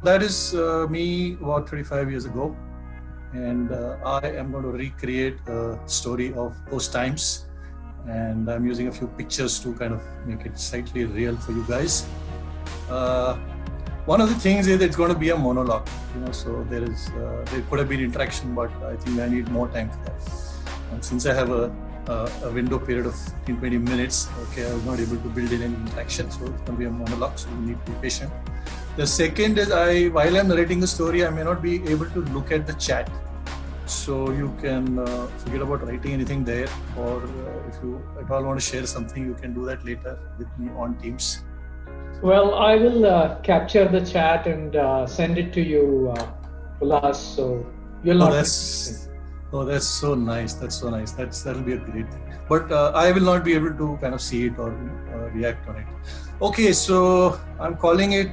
that is me about 35 years ago. And I am going to recreate a story of those times. And I'm using a few pictures to kind of make it slightly real for you guys. One of the things is it's going to be a monologue, so there could have been interaction, but I think I need more time for that. And since I have a window period of 15-20 minutes, okay, I was not able to build in any interaction, so it's going to be a monologue, so you need to be patient. The second is while I'm narrating the story, I may not be able to look at the chat. So you can forget about writing anything there, or if you at all want to share something, you can do that later with me on Teams. Well, I will capture the chat and send it to you, Ullas, so you'll not. That's so nice. That'll be a great thing. But I will not be able to kind of see it or react on it. Okay, so I'm calling it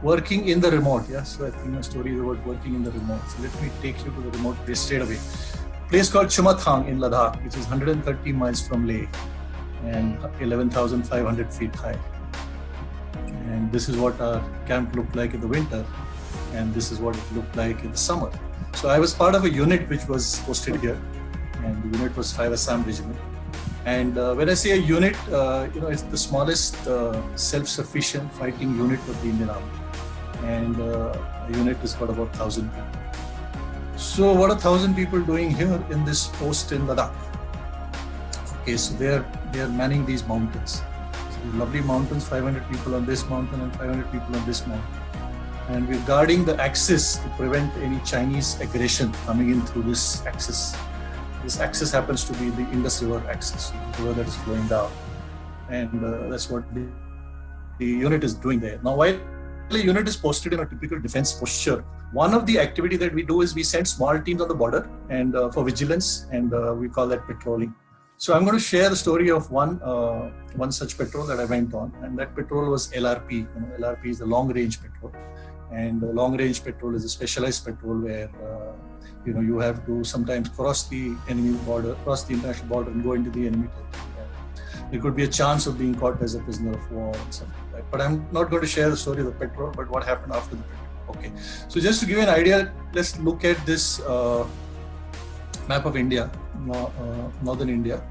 working in the remote. Yeah, so I think my story is about working in the remote. So let me take you to the remote place straight away. Place called Chumathang in Ladakh, which is 130 miles from Leh and 11,500 feet high. And this is what our camp looked like in the winter, and this is what it looked like in the summer. So I was part of a unit which was posted here, and the unit was 5 Assam Regiment. And when I say a unit, it's the smallest self-sufficient fighting unit of the Indian Army. And a unit is got about 1,000 people. So what are 1,000 people doing here in this post in Ladakh? Okay, so they are manning these mountains. So lovely mountains, 500 people on this mountain and 500 people on this mountain. And we're guarding the axis to prevent any Chinese aggression coming in through this axis. This axis happens to be the Indus River axis, the river that is flowing down. And that's what the unit is doing there. Now, while the unit is posted in a typical defense posture, one of the activity that we do is we send small teams on the border and for vigilance, and we call that patrolling. So I'm going to share the story of one such patrol that I went on, and that patrol was LRP. LRP is the long range patrol. And long range patrol is a specialized patrol where you have to sometimes cross the enemy border, cross the international border and go into the enemy territory. There could be a chance of being caught as a prisoner of war and something like that. But I'm not going to share the story of the patrol, but what happened after the patrol. Okay, so just to give you an idea, let's look at this map of India, northern India.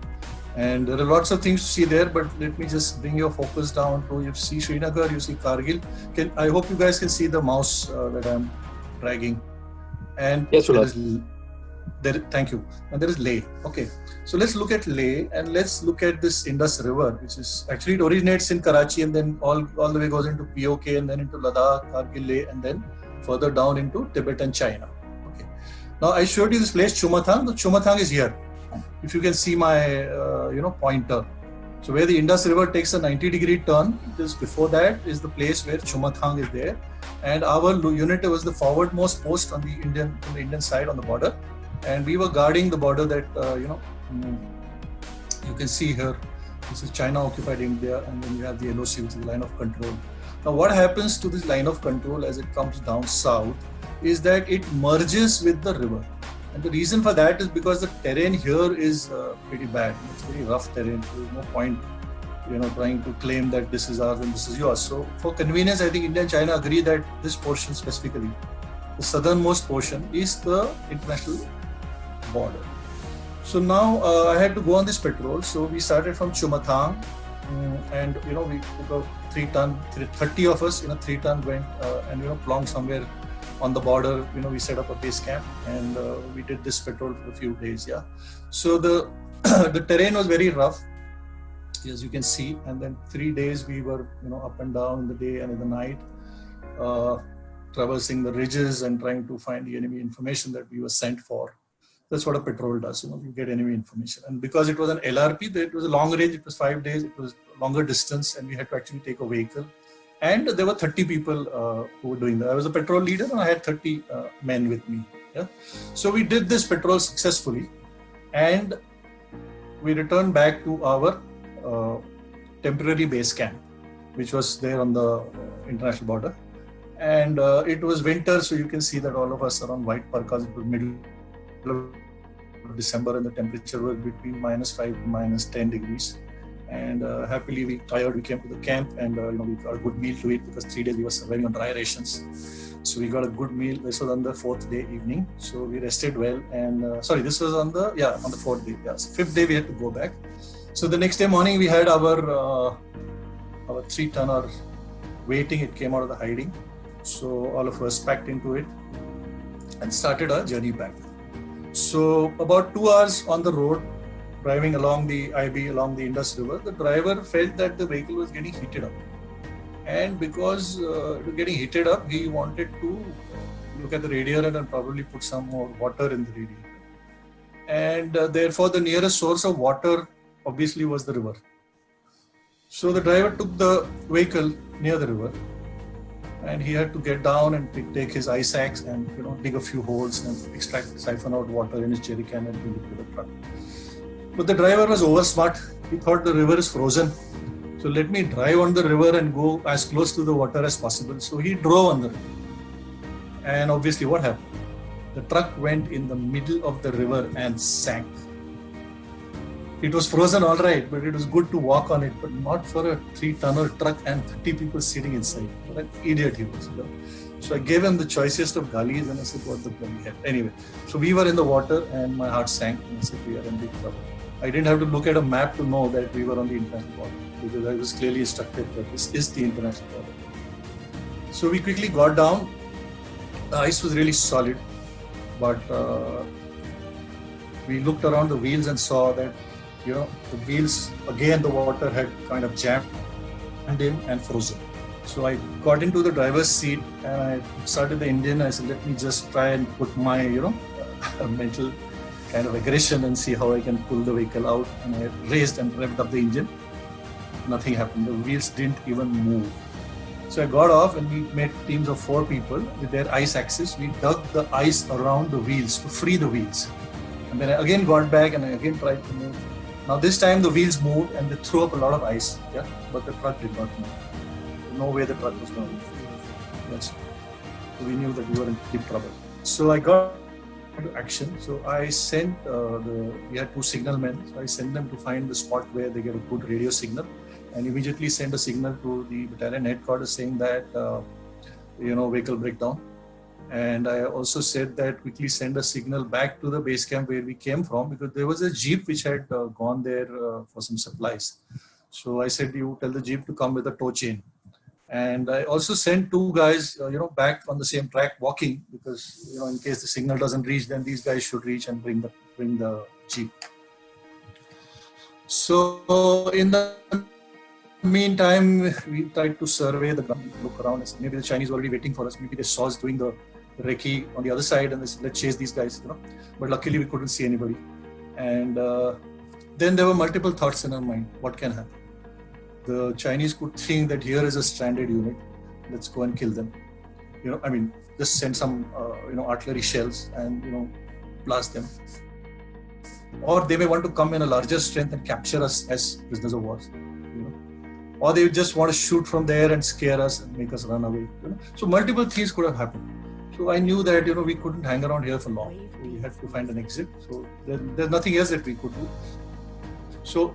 And there are lots of things to see there, but let me just bring your focus down to, you see Srinagar, you see Kargil. I hope you guys can see the mouse that I'm dragging. And yes, thank you. And there is Leh. Okay, so let's look at Leh and let's look at this Indus River, which is actually, it originates in Karachi and then all the way goes into POK and then into Ladakh, Kargil, Leh, and then further down into Tibet and China. Okay. Now I showed you this place, Chumathang. The Chumathang is here. If you can see my pointer. So where the Indus River takes a 90-degree turn, just before that is the place where Chumathang is there. And our unit was the forwardmost post on the Indian side on the border. And we were guarding the border that, you can see here. This is China occupied India, and then you have the LOC, which is the line of control. Now what happens to this line of control as it comes down south is that it merges with the river. And the reason for that is because the terrain here is pretty bad. It's very rough terrain. There's no point, trying to claim that this is ours and this is yours. So for convenience, I think India and China agree that this portion specifically, the southernmost portion, is the international border. So now I had to go on this patrol. So we started from Chumathang, and we took a 3-ton, 30 of us in a 3-ton went and plonked somewhere on the border. We set up a base camp and we did this patrol for a few days. Yeah. So the terrain was very rough, as you can see. And then 3 days we were, up and down in the day and in the night, traversing the ridges and trying to find the enemy information that we were sent for. That's what a patrol does. You get enemy information. And because it was an LRP, it was a long range. It was 5 days. It was longer distance, and we had to actually take a vehicle. And there were 30 people who were doing that. I was a patrol leader and I had 30 men with me. Yeah? So we did this patrol successfully, and we returned back to our temporary base camp, which was there on the international border. And it was winter, so you can see that all of us are on white parkas. It was middle of December and the temperature was between -5 to -10 degrees. And happily, we came to the camp, and we got a good meal to eat because 3 days we were surviving on dry rations. So we got a good meal. This was on the 4th day evening. So we rested well. And this was on the 4th day. Yeah, so 5th day we had to go back. So the next day morning we had our 3-tonner waiting. It came out of the hiding. So all of us packed into it and started our journey back. So about 2 hours on the road, driving along the IB, along the Indus River, the driver felt that the vehicle was getting heated up. And because it was getting heated up, he wanted to look at the radiator and probably put some more water in the radiator. And therefore, the nearest source of water obviously was the river. So the driver took the vehicle near the river, and he had to get down and take his ice axe and dig a few holes and siphon out water in his jerry can and bring it to the truck. But the driver was over smart. He thought the river is frozen, so let me drive on the river and go as close to the water as possible. So he drove on the river, and obviously what happened? The truck went in the middle of the river and sank. It was frozen all right, but it was good to walk on it, but not for a 3-tonner truck and 30 people sitting inside. What an idiot he was. So I gave him the choicest of galis and I said, what the bloody hell. Anyway, so we were in the water and my heart sank and I said, we are in big trouble. I didn't have to look at a map to know that we were on the international border, because I was clearly instructed that this is the international border. So we quickly got down. The ice was really solid, but we looked around the wheels and saw that the wheels, again the water had kind of jammed in and frozen. So I got into the driver's seat and I started the engine. I said, let me just try and put my mental kind of aggression and see how I can pull the vehicle out. And I raised and revved up the engine. Nothing happened. The wheels didn't even move. So I got off and we made teams of 4 people with their ice axes. We dug the ice around the wheels to free the wheels. And then I again got back and I again tried to move. Now this time the wheels moved and they threw up a lot of ice, but the truck did not move. No way the truck was going to move. Yes. So we knew that we were in deep trouble. So I got into action. So I sent we had 2 signal men. So I sent them to find the spot where they get a good radio signal, and immediately send a signal to the battalion headquarters saying that vehicle breakdown. And I also said that quickly send a signal back to the base camp where we came from, because there was a jeep which had gone there for some supplies. So I said, you tell the jeep to come with a tow chain. And I also sent 2 guys, back on the same track walking, because in case the signal doesn't reach, then these guys should reach and bring the jeep. So in the meantime, we tried to survey the ground, look around. And said, maybe the Chinese were already waiting for us. Maybe they saw us doing the recce on the other side, and they said, let's chase these guys. But luckily, we couldn't see anybody. And then there were multiple thoughts in our mind. What can happen? The Chinese could think that here is a stranded unit. Let's go and kill them. Just send some artillery shells and blast them. Or they may want to come in a larger strength and capture us as prisoners of war. Or they just want to shoot from there and scare us and make us run away. So multiple things could have happened. So I knew that we couldn't hang around here for long. So we had to find an exit. So there's nothing else that we could do. So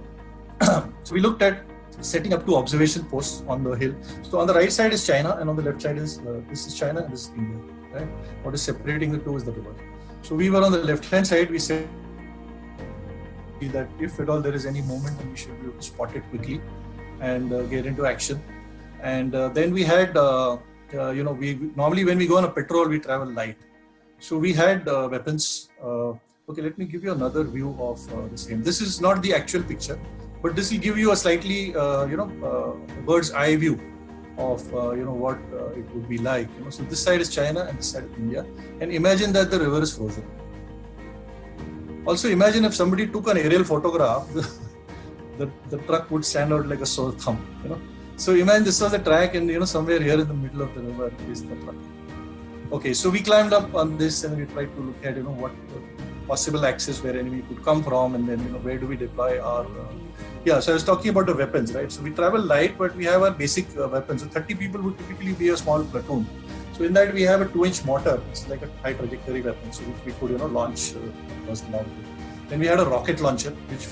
we looked at setting up 2 observation posts on the hill. So on the right side is China, and on the left side is this is China and this is India. Right? What is separating the 2 is the river. So we were on the left-hand side. We said that if at all there is any movement, then we should be able to spot it quickly and get into action. And then we had, we normally when we go on a patrol, we travel light. So we had weapons. Okay, let me give you another view of the same. This is not the actual picture, but this will give you a slightly, bird's eye view of, what it would be like. So this side is China and this side is India. And imagine that the river is frozen. Also imagine if somebody took an aerial photograph, the truck would stand out like a sore thumb, So imagine this was a track and, somewhere here in the middle of the river is the truck. Okay, so we climbed up on this and we tried to look at, what possible access where enemy could come from, and then, where do we deploy our... So I was talking about the weapons, right? So we travel light, but we have our basic weapons. So 30 people would typically be a small platoon. So in that we have a 2-inch mortar. It's like a high trajectory weapon, so which we could, launch across the mountain. Then we had a rocket launcher, which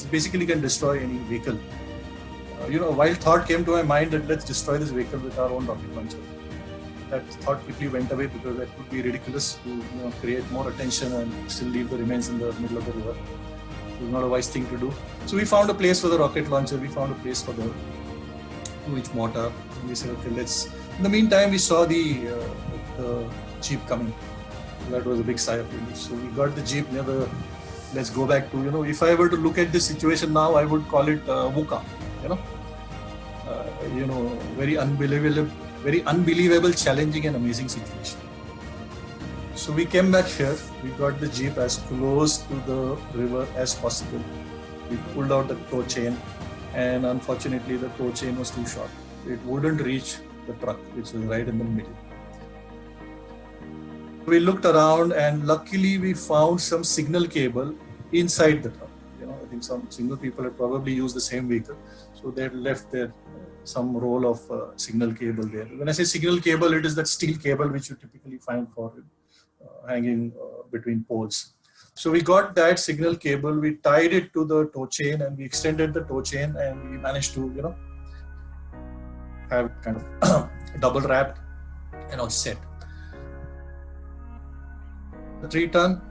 basically can destroy any vehicle while thought came to my mind that let's destroy this vehicle with our own rocket launcher. That thought quickly went away because that would be ridiculous to create more attention and still leave the remains in the middle of the river. It was not a wise thing to do. So we found a place for the rocket launcher. We found a place for the 2-inch mortar. We said, okay, let's. In the meantime, we saw the jeep coming. That was a big sigh of relief. So we got the jeep near the. Let's go back to if I were to look at this situation now, I would call it VUCA. Very unbelievable, challenging and amazing situation. So we came back here. We got the jeep as close to the river as possible. We pulled out the tow chain, and unfortunately, the tow chain was too short. It wouldn't reach the truck, which was right in the middle. We looked around, and luckily, we found some signal cable inside the truck. I think some single people had probably used the same vehicle, so they had left their some roll of signal cable there. When I say signal cable, it is that steel cable which you typically find for hanging between poles. So we got that signal cable, we tied it to the tow chain, and we extended the tow chain, and we managed to, have kind of double wrapped and all set. The 3-ton,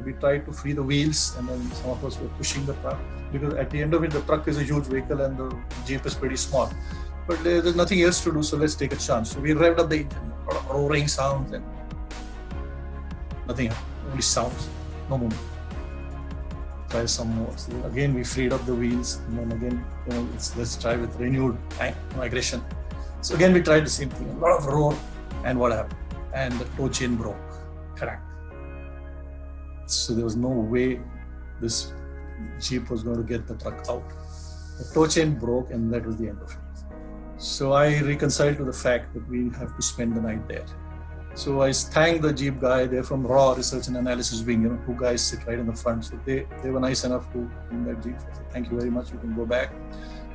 we tried to free the wheels, and then some of us were pushing the truck, because at the end of it, the truck is a huge vehicle and the jeep is pretty small. But there's nothing else to do, so let's take a chance. So we revved up the engine, a lot of roaring sounds, and nothing, only sounds, no movement. Try some more. So again, we freed up the wheels, and then again, let's try with renewed aggression. So again, we tried the same thing, a lot of roar, and what happened? And the tow chain broke, cracked. So there was no way this jeep was going to get the truck out. The tow chain broke, and that was the end of it. So I reconciled to the fact that we have to spend the night there. So I thanked the jeep guy. They're from RAW, Research and Analysis Wing. 2 guys sit right in the front. So they were nice enough to bring that jeep. I said, thank you very much. You can go back.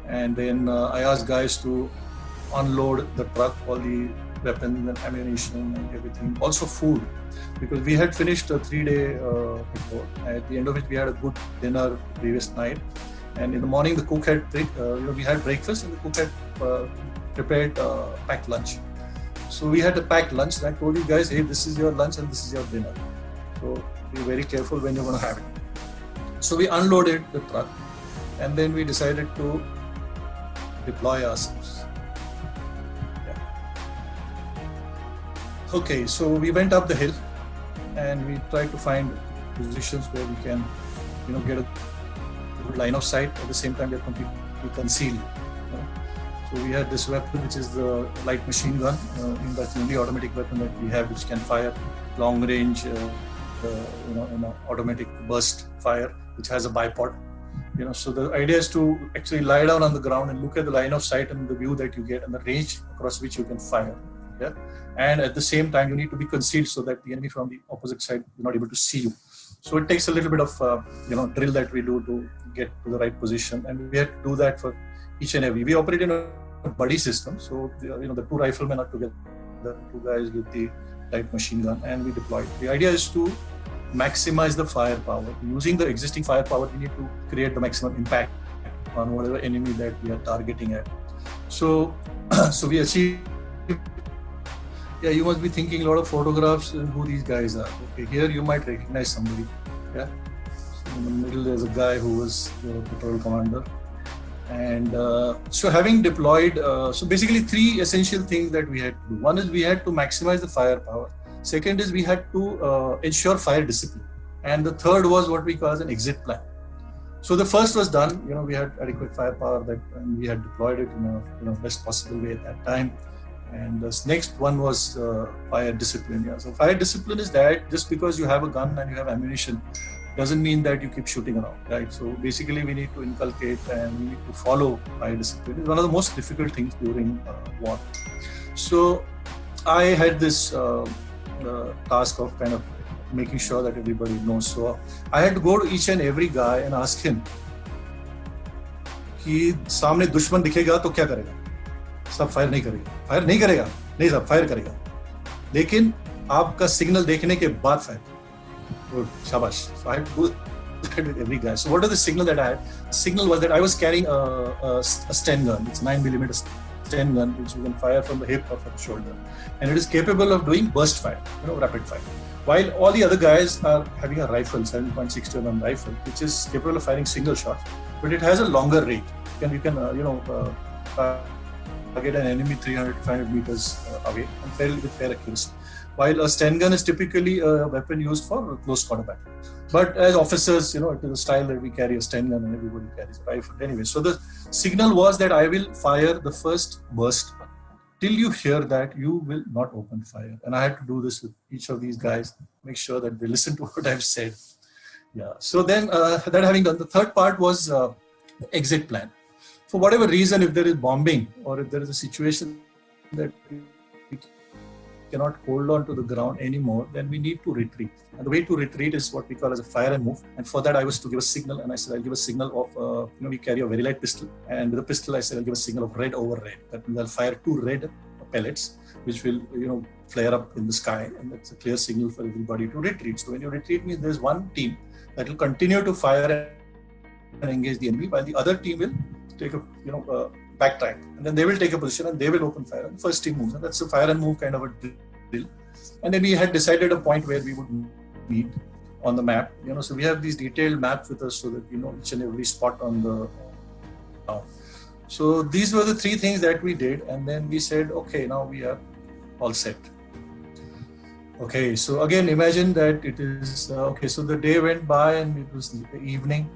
And then I asked guys to unload the truck, all the weapons and ammunition and everything. Also food, because we had finished a 3-day before. At the end of it, we had a good dinner previous night. And in the morning, the cook had, we had breakfast, and the cook had prepared packed lunch. So we had a packed lunch, and I told you guys, hey, this is your lunch and this is your dinner. So be very careful when you're going to have it. So we unloaded the truck, and then we decided to deploy ourselves. Okay, so we went up the hill, and we tried to find positions where we can, get a good line of sight. At the same time, they're completely concealed. So we had this weapon, which is the light machine gun. That's the only automatic weapon that we have, which can fire long range, automatic burst fire, which has a bipod. So the idea is to actually lie down on the ground and look at the line of sight and the view that you get and the range across which you can fire. Yeah, and at the same time, you need to be concealed so that the enemy from the opposite side is not able to see you. So it takes a little bit of drill that we do to get to the right position, and we had to do that for each and every. We operate in a buddy system, so the 2 riflemen are together, the 2 guys with the light machine gun, and we deploy. The idea is to maximize the firepower. Using the existing firepower, we need to create the maximum impact on whatever enemy that we are targeting at. So we achieve. Yeah, you must be thinking a lot of photographs and who these guys are. Okay, here you might recognize somebody. Yeah, so in the middle there's a guy who was the patrol commander. And so having deployed, so basically 3 essential things that we had to do. One is we had to maximize the firepower. Second is we had to ensure fire discipline. And the third was what we call as an exit plan. So the first was done. We had adequate firepower and we had deployed it in a best possible way at that time. And this next one was fire discipline. Yeah. So fire discipline is that just because you have a gun and you have ammunition doesn't mean that you keep shooting around, right? So basically we need to inculcate and we need to follow fire discipline. It's one of the most difficult things during war. So I had this task of kind of making sure that everybody knows. So I had to go to each and every guy and ask him कि सामने दुश्मन दिखेगा तो क्या करेगा? सब fire नहीं करेगा, फायर नहीं करेगा, नहीं सब फायर करेगा, लेकिन आपका सिग्नल देखने के बाद फायर. Good, शाबाश. So I had to do that with every guy. So what is the signal that I had? The signal was that I was carrying a Sten gun. It's 9mm Sten gun, which you can fire from the hip or from the shoulder, and it is capable of doing burst fire, rapid fire. While all the other guys are having a rifle, 7.62 mm rifle, which is capable of firing single shots, but it has a longer range. You can target an enemy 300 to 500 meters away and with fair accuracy. While a Sten gun is typically a weapon used for close combat. But as officers, it is a style that we carry a Sten gun and everybody carries a rifle. Anyway, so the signal was that I will fire the first burst. Till you hear that, you will not open fire. And I had to do this with each of these guys, make sure that they listen to what I've said. Yeah. So then, that having done, the third part was the exit plan. For whatever reason, if there is bombing or if there is a situation that we cannot hold on to the ground anymore, then we need to retreat. And the way to retreat is what we call as a fire and move. And for that, I was to give a signal, and I said I'll give a signal of we carry a very light pistol, and with the pistol I said I'll give a signal of red over red. That means I'll fire 2 red pellets, which will flare up in the sky, and that's a clear signal for everybody to retreat. So when you retreat, means there's one team that will continue to fire and engage the enemy, while the other team will take a backtrack, and then they will take a position and they will open fire, and the first team moves, and that's a fire and move kind of a drill. And then we had decided a point where we would meet on the map, so we have these detailed maps with us so that we know each and every spot on the town. So these were the 3 things that we did, and then we said, okay, now we are all set. Okay, so again, imagine that it is okay. So the day went by and it was the evening,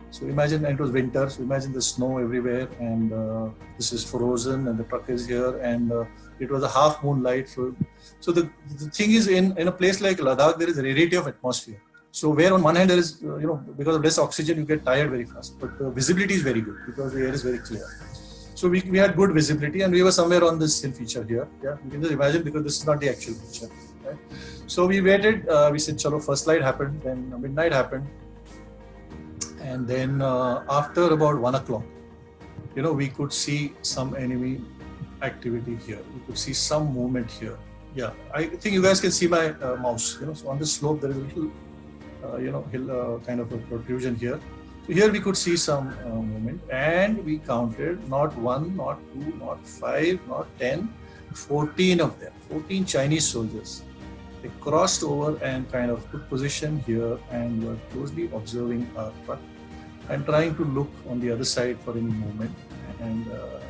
So imagine, and it was winter. So imagine the snow everywhere, and this is frozen, and the truck is here, and it was a half moonlight. So the thing is, in a place like Ladakh, there is a rarity of atmosphere. So where on one hand there is, because of less oxygen, you get tired very fast, but visibility is very good because the air is very clear. So we had good visibility, and we were somewhere on this hill feature here. Yeah, you can just imagine, because this is not the actual picture. Right? So we waited. We said, "Chalo, first light happened, then midnight happened, and then after about 1 o'clock, we could see some enemy activity here. We could see some movement here. Yeah, I think you guys can see my mouse. So on the slope there is a little, hill kind of a protrusion here. So here we could see some movement, and we counted not 1, not 2, not 5, not 10, 14 of them, 14 Chinese soldiers. They crossed over and kind of took position here and were closely observing our truck and trying to look on the other side for any movement. And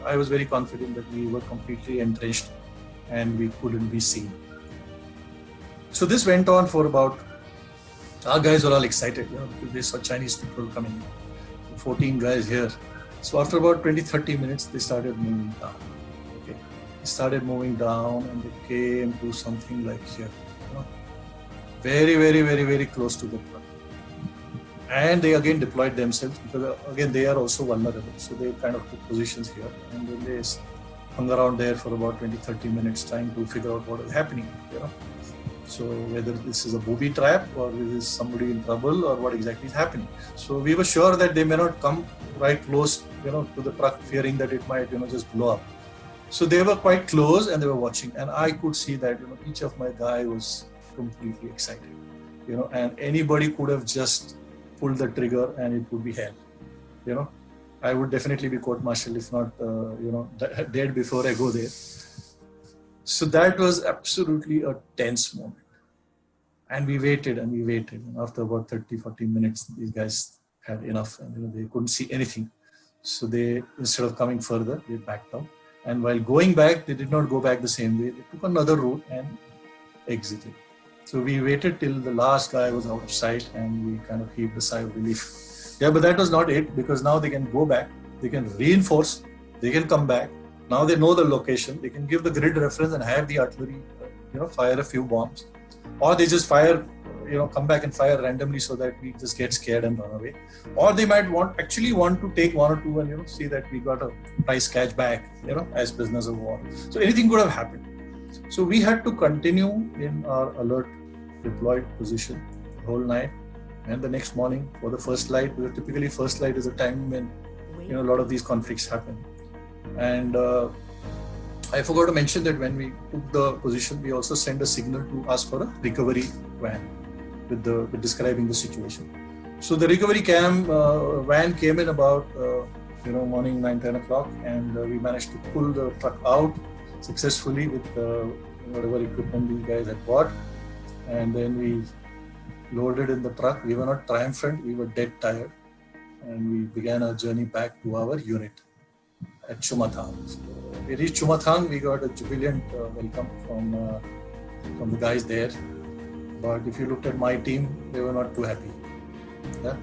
I was very confident that we were completely entrenched and we couldn't be seen. So this went on for about, our guys were all excited, because they saw Chinese people coming in. 14 guys here. So after about 20-30 minutes, they started moving down. Okay, they started moving down, and they came to something like here. Very, very, very, very close to the truck. And they again deployed themselves, because again they are also vulnerable. So they kind of took positions here, and then they hung around there for about 20-30 minutes trying to figure out what is happening. So whether this is a booby trap, or is somebody in trouble, or what exactly is happening. So we were sure that they may not come right close, to the truck, fearing that it might, just blow up. So they were quite close and they were watching, and I could see that, each of my guy was completely excited, and anybody could have just pulled the trigger and it would be hell. I would definitely be court-martialed, if not, dead before I go there. So that was absolutely a tense moment. And we waited and we waited. And after about 30-40 minutes, these guys had enough, and they couldn't see anything. So they, instead of coming further, they backed out. And while going back, they did not go back the same way. They took another route and exited. So we waited till the last guy was out of sight, and we kind of heaved a sigh of relief. Yeah, but that was not it, because now they can go back, they can reinforce, they can come back. Now they know the location, they can give the grid reference and have the artillery, fire a few bombs. Or they just fire, come back and fire randomly so that we just get scared and run away. Or they might actually want to take 1 or 2 and, see that we got a price catch back, as prisoners of war. So anything could have happened. So we had to continue in our alert deployed position the whole night. And the next morning for the first light, because typically first light is a time when, a lot of these conflicts happen. And I forgot to mention that when we took the position, we also sent a signal to ask for a recovery van with describing the situation. So the recovery camp van came in about morning 9-10 o'clock, and we managed to pull the truck out successfully with whatever equipment these guys had bought, and then we loaded in the truck. We were not triumphant, we were dead tired, and we began our journey back to our unit at Chumathang. So we reached Chumathang, we got a jubilant welcome from the guys there, but if you looked at my team, they were not too happy. Yeah,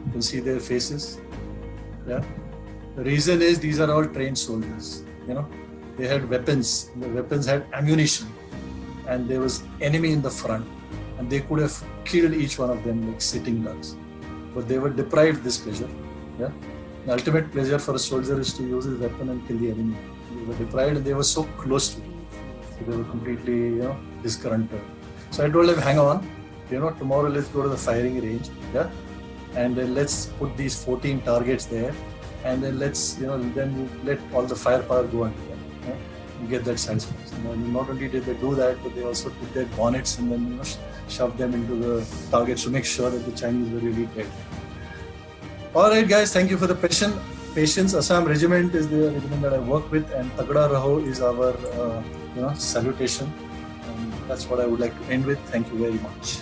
you can see their faces. Yeah, the reason is these are all trained soldiers. They had weapons. The weapons had ammunition, and there was enemy in the front, and they could have killed each one of them like sitting ducks, but they were deprived this pleasure. Yeah, the ultimate pleasure for a soldier is to use his weapon and kill the enemy. They were deprived, and they were so close to it, so they were completely disgruntled. So I told them, hang on, tomorrow let's go to the firing range. Yeah, and then let's put these 14 targets there, and then then let all the firepower go on. And get that satisfaction. And not only did they do that, but they also took their bonnets and then shoved them into the targets to make sure that the Chinese were really dead. All right, guys, thank you for the patience. Assam Regiment is the regiment that I work with, and Tagda Raho is our salutation. And that's what I would like to end with. Thank you very much.